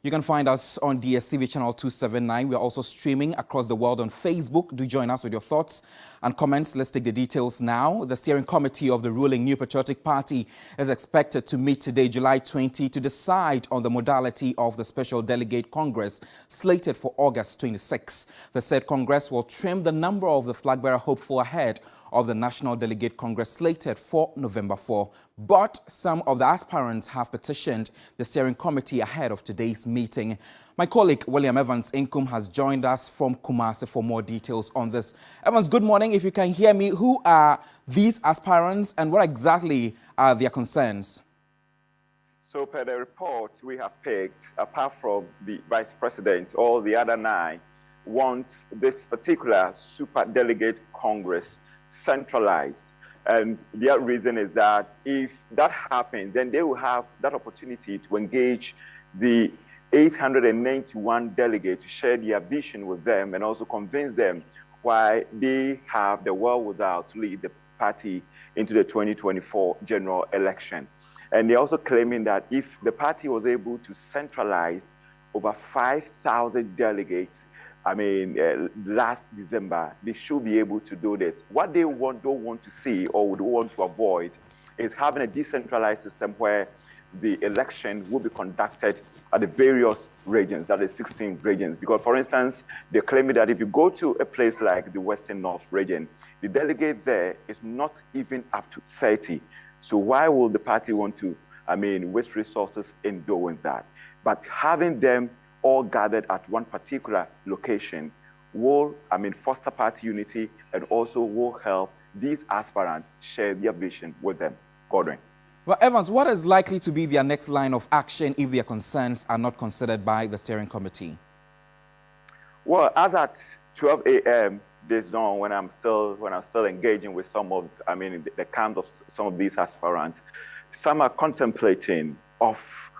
You can find us on DSTV channel 279. We are also streaming across the world on Facebook. Do join us with your thoughts and comments. Let's take the details now. The steering committee of the ruling New Patriotic Party is expected to meet today, July 20, to decide on the modality of the Special Delegate Congress slated for August 26. The said Congress will trim the number of the flag bearer hopeful ahead of the National Delegate Congress slated for November 4. But some of the aspirants have petitioned the steering committee ahead of today's meeting. My colleague William Evans Nkrumah has joined us from Kumasi for more details on this. Evans, good morning. If you can hear me, who are these aspirants and what exactly are their concerns? So per the report we have picked, apart from the vice president, all the other 9 want this particular super delegate Congress centralized. And their reason is that if that happens, then they will have that opportunity to engage the 891 delegates to share their vision with them and also convince them why they have the wherewithal to lead the party into the 2024 general election. And they're also claiming that if the party was able to centralize over 5,000 delegates, last December, they should be able to do this. What they don't want to see or would want to avoid is having a decentralized system where the election will be conducted at the various regions, that is 16 regions. Because, for instance, they're claiming that if you go to a place like the Western North region, the delegate there is not even up to 30. So why will the party want to, waste resources in doing that? But having them all gathered at one particular location will, foster party unity and also will help these aspirants share their vision with them. Godwin. Well, Evans, what is likely to be their next line of action if their concerns are not considered by the steering committee? Well, as at 12 a.m. this dawn, when I'm still engaging with some of, the camp of some of these aspirants, some are contemplating of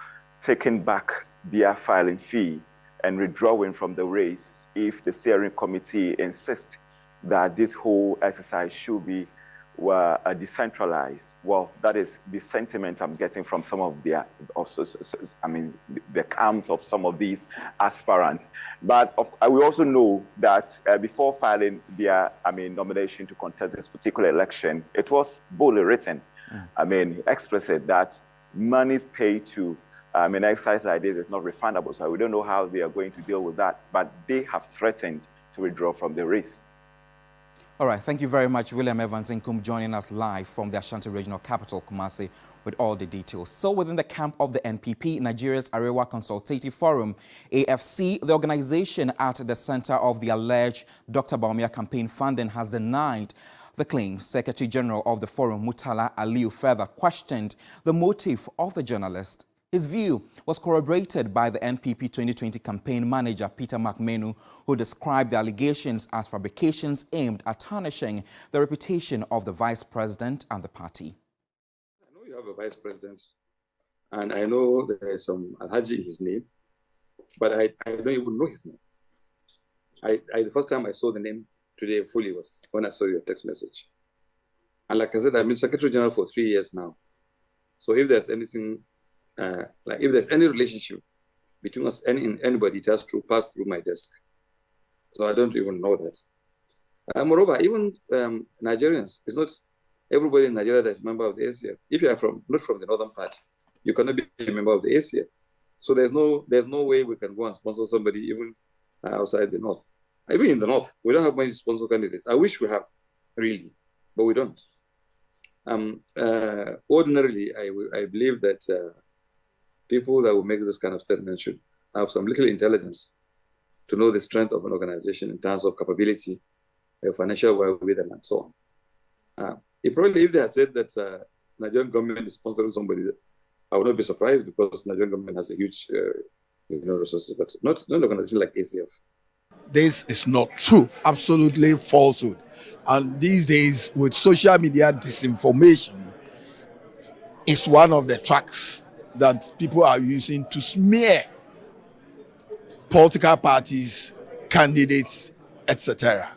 taking back their filing fee and withdrawing from the race if the steering committee insists that this whole exercise should be decentralized. Well, that is the sentiment I'm getting from some of the camps of some of these aspirants. But we also know that before filing their nomination to contest this particular election, it was boldly written, explicit, that monies paid to an exercise like this is not refundable, so we don't know how they are going to deal with that, but they have threatened to withdraw from the race. All right, thank you very much, William Evans Nkrumah, joining us live from the Ashanti Regional Capital, Kumasi, with all the details. So within the camp of the NPP, Nigeria's Arewa Consultative Forum, AFC, the organization at the center of the alleged Dr. Bawumia campaign funding has denied the claim. Secretary General of the forum, Murtala Aliyu, further questioned the motive of the journalist. His view was corroborated by the NPP 2020 campaign manager, Peter McMenu, who described the allegations as fabrications aimed at tarnishing the reputation of the vice president and the party. I know you have a vice president, and I know there is some Alhaji in his name, but I don't even know his name. The first time I saw the name today fully was when I saw your text message. And like I said, I've been Secretary General for 3 years now. So if there's anything, if there's any relationship between us and anybody, it has to pass through my desk. So I don't even know that. Moreover, even Nigerians, it's not everybody in Nigeria that is a member of the ACF. If you are not from the northern part, you cannot be a member of the ACF. So there's no way we can go and sponsor somebody even outside the north. Even in the north, we don't have many sponsor candidates. I wish we have, really, but we don't. Ordinarily, I believe that people that will make this kind of statement should have some little intelligence to know the strength of an organization in terms of capability, financial wherewithal, and so on. If they had said that Nigerian government is sponsoring somebody, I would not be surprised because Nigerian government has a huge resources, but not an organization like ACF. This is not true, absolutely falsehood. And these days, with social media disinformation, is one of the tracks that people are using to smear political parties, candidates, etc.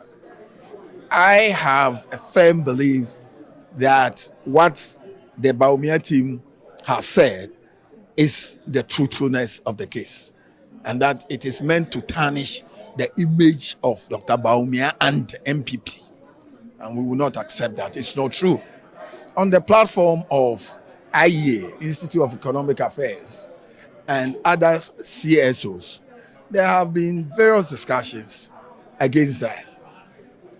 I have a firm belief that what the Bawumia team has said is the truthfulness of the case. and that it is meant to tarnish the image of Dr. Bawumia and MPP. And we will not accept that. It's not true. On the platform of IEA, Institute of Economic Affairs, and other CSOs, there have been various discussions against that.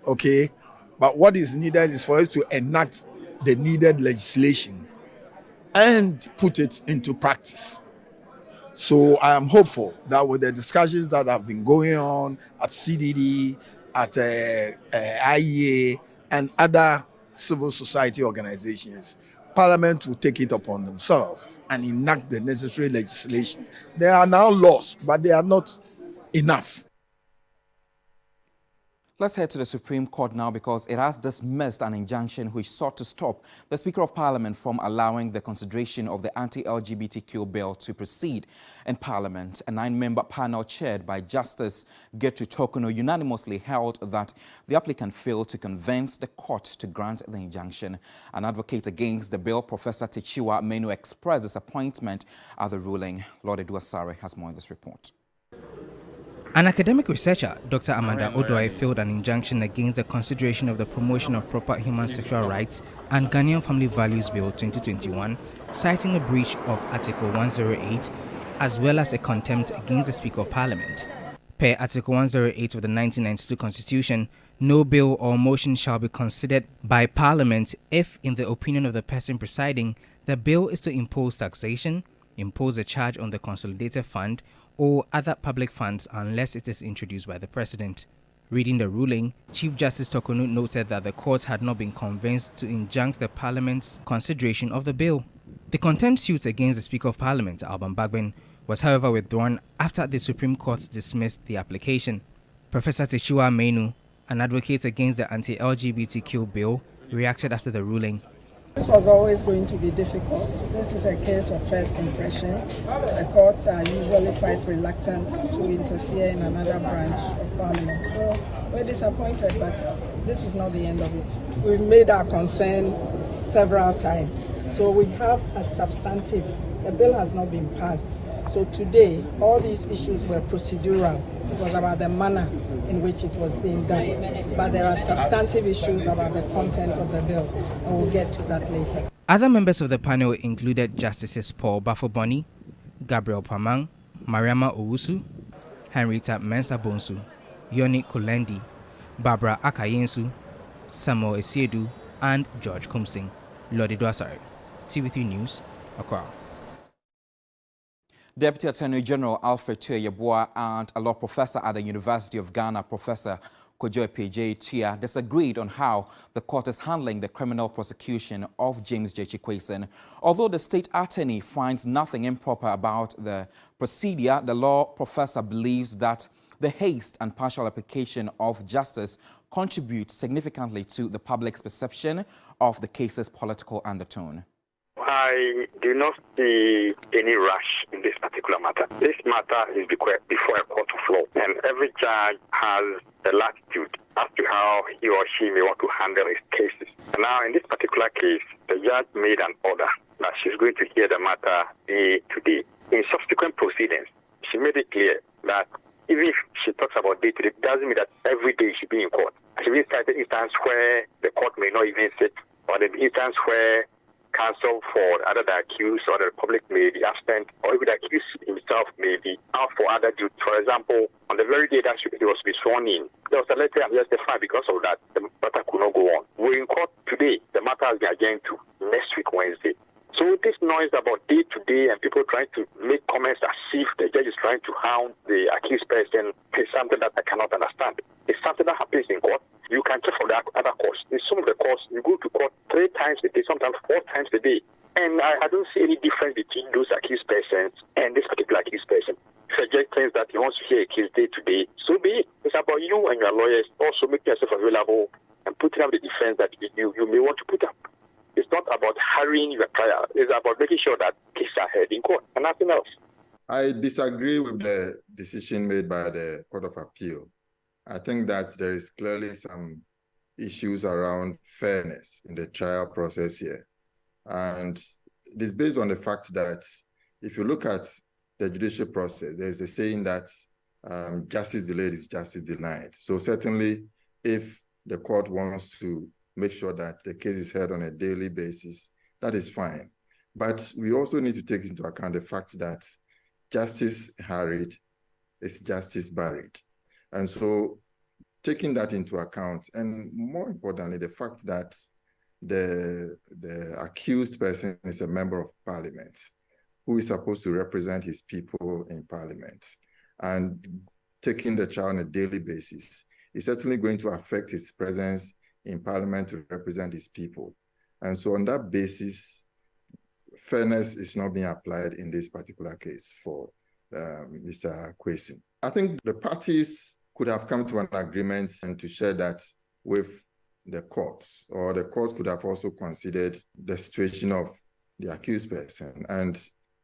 Okay? But what is needed is for us to enact the needed legislation and put it into practice. So I am hopeful that with the discussions that have been going on at CDD, at IEA, and other civil society organizations, Parliament will take it upon themselves and enact the necessary legislation. There are now laws, but they are not enough. Let's head to the Supreme Court now, because it has dismissed an injunction which sought to stop the Speaker of Parliament from allowing the consideration of the anti-LGBTQ bill to proceed in Parliament. A 9-member panel chaired by Justice Gertrude Tokono unanimously held that the applicant failed to convince the court to grant the injunction. An advocate against the bill, Professor Techiwa Menu, expressed disappointment at the ruling. Lord Eduasare has more in this report. An academic researcher, Dr. Amanda Odoi, filed an injunction against the consideration of the Promotion of Proper Human Sexual Rights and Ghanaian Family Values Bill 2021, citing a breach of Article 108, as well as a contempt against the Speaker of Parliament. Per Article 108 of the 1992 Constitution, no bill or motion shall be considered by Parliament if, in the opinion of the person presiding, the bill is to impose taxation, impose a charge on the Consolidated Fund, or other public funds unless it is introduced by the President. Reading the ruling, Chief Justice Tokono noted that the court had not been convinced to injunct the Parliament's consideration of the bill. The contempt suit against the Speaker of Parliament, Alban Bagbin, was however withdrawn after the Supreme Court dismissed the application. Professor Techiwa Menu, an advocate against the anti-LGBTQ bill, reacted after the ruling. This was always going to be difficult. This is a case of first impression. The courts are usually quite reluctant to interfere in another branch of Parliament. So we're disappointed, but this is not the end of it. We've made our concerns several times. So we have a substantive, the bill has not been passed. So today, all these issues were procedural. It was about the manner in which it was being done. But there are substantive issues about the content of the bill, and we'll get to that later. Other members of the panel included Justices Paul Bafoboni, Gabriel Pamang, Mariama Owusu, Henrietta Mensah-Bonsu, Yoni Kulendi, Barbara Akayensu, Samuel Esiedu, and George Kumsing. Lord Eduasare, TV3 News, Accra. Deputy Attorney General Alfred Tuah and a law professor at the University of Ghana, Professor Kojo Epejei disagreed on how the court is handling the criminal prosecution of James J. Chikwesen. Although the state attorney finds nothing improper about the procedure, the law professor believes that the haste and partial application of justice contributes significantly to the public's perception of the case's political undertone. I do not see any rush in this particular matter. This matter is before a court of law, and every judge has the latitude as to how he or she may want to handle his cases. And now, in this particular case, the judge made an order that she's going to hear the matter day to day. In subsequent proceedings, she made it clear that even if she talks about day to day, it doesn't mean that every day she be in court. She will cite an instance where the court may not even sit, or the instance where counsel for either the accused or the public may be absent, or even the accused himself may be out for other duties. For example, on the very day that he was to be sworn in, there was a letter and justified because of that. The matter could not go on. We're in court today. The matter has been adjourned to next week, Wednesday. So this noise about day to day and people trying to make comments as if the judge is trying to hound the accused person is something that I cannot understand. It's something that happens in court. You can check for the other courts. In some of the courts, you go to court 3 times a day, sometimes 4 times a day. And I don't see any difference between those accused persons and this particular accused person. If a judge thinks that he wants to hear a case day to day, so be it. It's about you and your lawyers also making yourself available and putting up the defense that you may want to put up. It's not about hurrying your trial. It's about making sure that cases are heard in court and nothing else. I disagree with the decision made by the Court of Appeal. I think that there is clearly some issues around fairness in the trial process here. And it is based on the fact that if you look at the judicial process. There's a saying that justice delayed is justice denied. So certainly, if the court wants to make sure that the case is heard on a daily basis, that is fine. But we also need to take into account the fact that justice hurried is justice buried. And so taking that into account, and more importantly, the fact that the accused person is a member of parliament who is supposed to represent his people in parliament, and taking the trial on a daily basis is certainly going to affect his presence in parliament to represent his people. And so on that basis, fairness is not being applied in this particular case for Mr. Kwesi. I think the parties could have come to an agreement and to share that with the court, or the court could have also considered the situation of the accused person and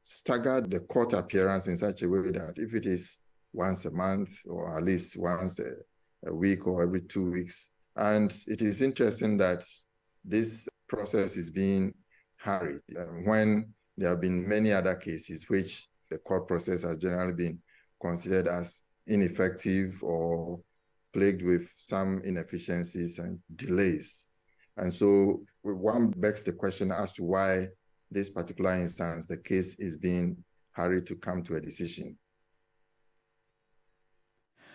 staggered the court appearance in such a way that if it is once a month or at least once a week or every 2 weeks. And it is interesting that this process is being hurried when there have been many other cases which the court process has generally been considered as ineffective or plagued with some inefficiencies and delays. And so one begs the question as to why this particular instance, the case is being hurried to come to a decision.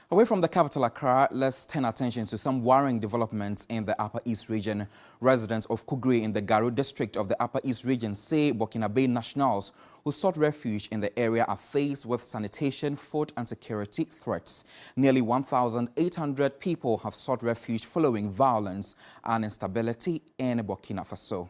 Away from the capital Accra, let's turn attention to some worrying developments in the Upper East region. Residents of Kugri in the Garu district of the Upper East region say Burkinabe nationals who sought refuge in the area are faced with sanitation, food and security threats. Nearly 1,800 people have sought refuge following violence and instability in Burkina Faso.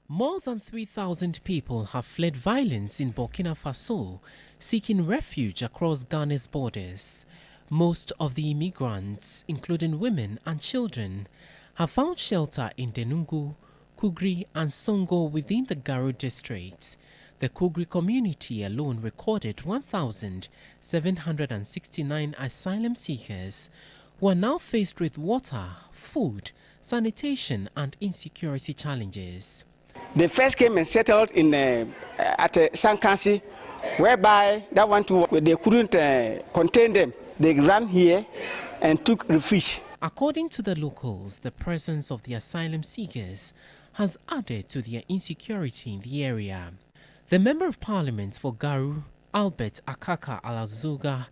More than 3,000 people have fled violence in Burkina Faso, seeking refuge across Ghana's borders. Most of the immigrants, including women and children, have found shelter in Denungu, Kugri and Songo within the Garu district. The Kugri community alone recorded 1,769 asylum seekers who are now faced with water, food, sanitation and insecurity challenges. They first came and settled in at Sankansi, whereby that one too, they couldn't contain them. They ran here and took refuge. According to the locals, the presence of the asylum seekers has added to their insecurity in the area. The Member of Parliament for Garu, Albert Akaka Alazuga,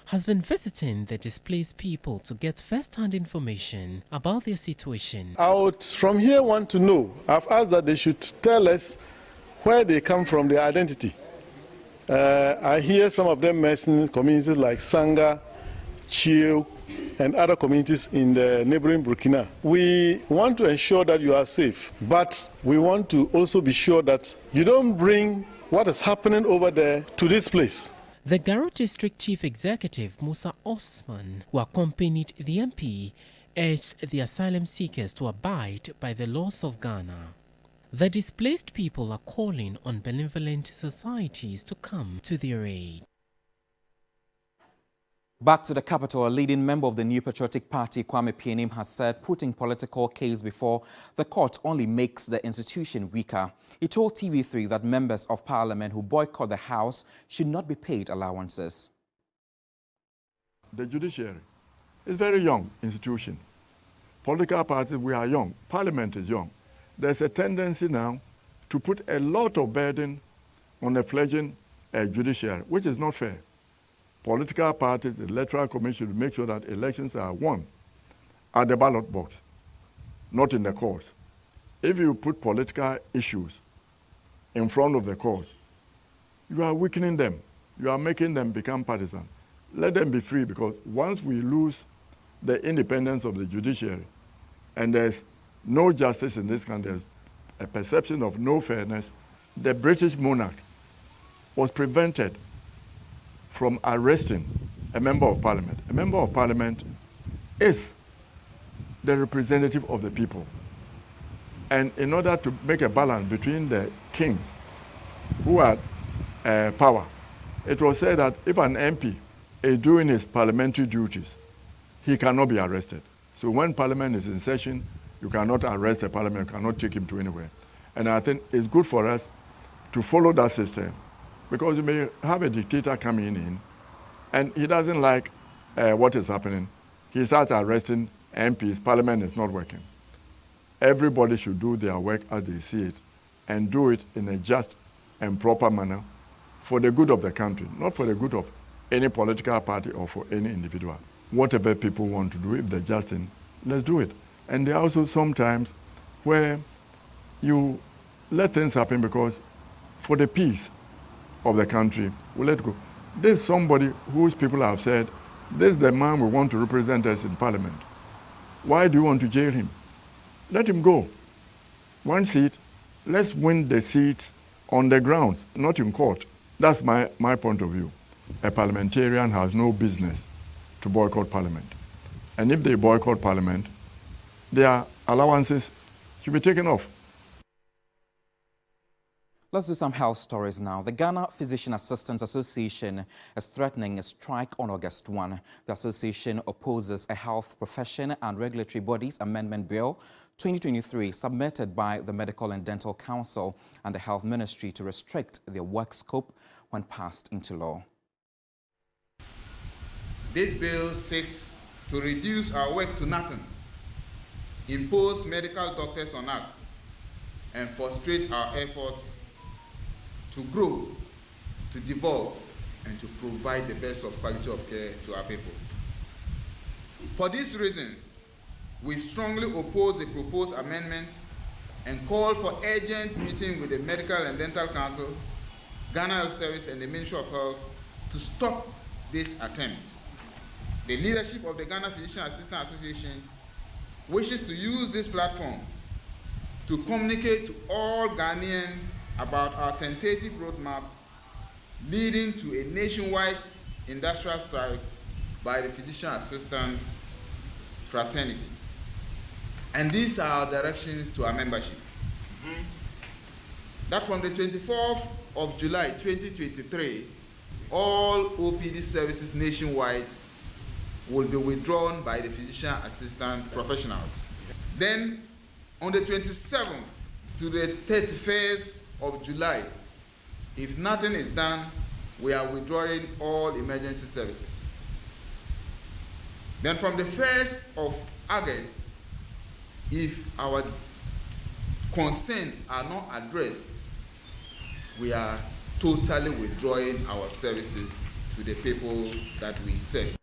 has been visiting the displaced people to get first-hand information about their situation. I would from here want to know, I've asked that they should tell us where they come from, their identity. I hear some of them mention communities like Sanga, Chiu, and other communities in the neighboring Burkina. We want to ensure that you are safe, but we want to also be sure that you don't bring what is happening over there to this place. The Garu District Chief Executive Musa Osman, who accompanied the MP, urged the asylum seekers to abide by the laws of Ghana. The displaced people are calling on benevolent societies to come to their aid. Back to the capital, a leading member of the New Patriotic Party, Kwame Nkrumah, has said putting political case before the court only makes the institution weaker. He told TV3 that members of parliament who boycott the House should not be paid allowances. The judiciary is a very young institution. Political parties, we are young. Parliament is young. There's a tendency now to put a lot of burden on a fledgling judiciary, which is not fair. Political parties, the Electoral Commission should make sure that elections are won at the ballot box, not in the courts. If you put political issues in front of the courts, you are weakening them. You are making them become partisan. Let them be free, because once we lose the independence of the judiciary and there's no justice in this country, there's a perception of no fairness, the British monarch was prevented from arresting a member of parliament. A member of parliament is the representative of the people. And in order to make a balance between the king, who had power, it was said that if an MP is doing his parliamentary duties, he cannot be arrested. So when parliament is in session, you cannot arrest a parliament, you cannot take him to anywhere. And I think it's good for us to follow that system, because you may have a dictator coming in and he doesn't like what is happening. He starts arresting MPs, parliament is not working. Everybody should do their work as they see it and do it in a just and proper manner for the good of the country, not for the good of any political party or for any individual. Whatever people want to do, if they're just in, let's do it. And there are also sometimes where you let things happen because for the peace of the country, we let go. There's somebody whose people have said, this is the man we want to represent us in parliament. Why do you want to jail him? Let him go. One seat, let's win the seat on the grounds, not in court. That's my point of view. A parliamentarian has no business to boycott parliament. And if they boycott parliament, their allowances should be taken off. Let's do some health stories now. The Ghana Physician Assistants Association is threatening a strike on August 1. The association opposes a health profession and regulatory bodies amendment bill 2023 submitted by the Medical and Dental Council and the Health Ministry to restrict their work scope when passed into law. This bill seeks to reduce our work to nothing, impose medical doctors on us, and frustrate our efforts to grow, to develop, and to provide the best of quality of care to our people. For these reasons, we strongly oppose the proposed amendment and call for urgent meeting with the Medical and Dental Council, Ghana Health Service, and the Ministry of Health to stop this attempt. The leadership of the Ghana Physician Assistant Association wishes to use this platform to communicate to all Ghanaians about our tentative roadmap leading to a nationwide industrial strike by the physician assistants fraternity. And these are our directions to our membership. That from the 24th of July 2023, all OPD services nationwide will be withdrawn by the physician assistant professionals. Then on the 27th to the 31st of July, if nothing is done, we are withdrawing all emergency services. Then from the 1st of August, if our concerns are not addressed, we are totally withdrawing our services to the people that we serve.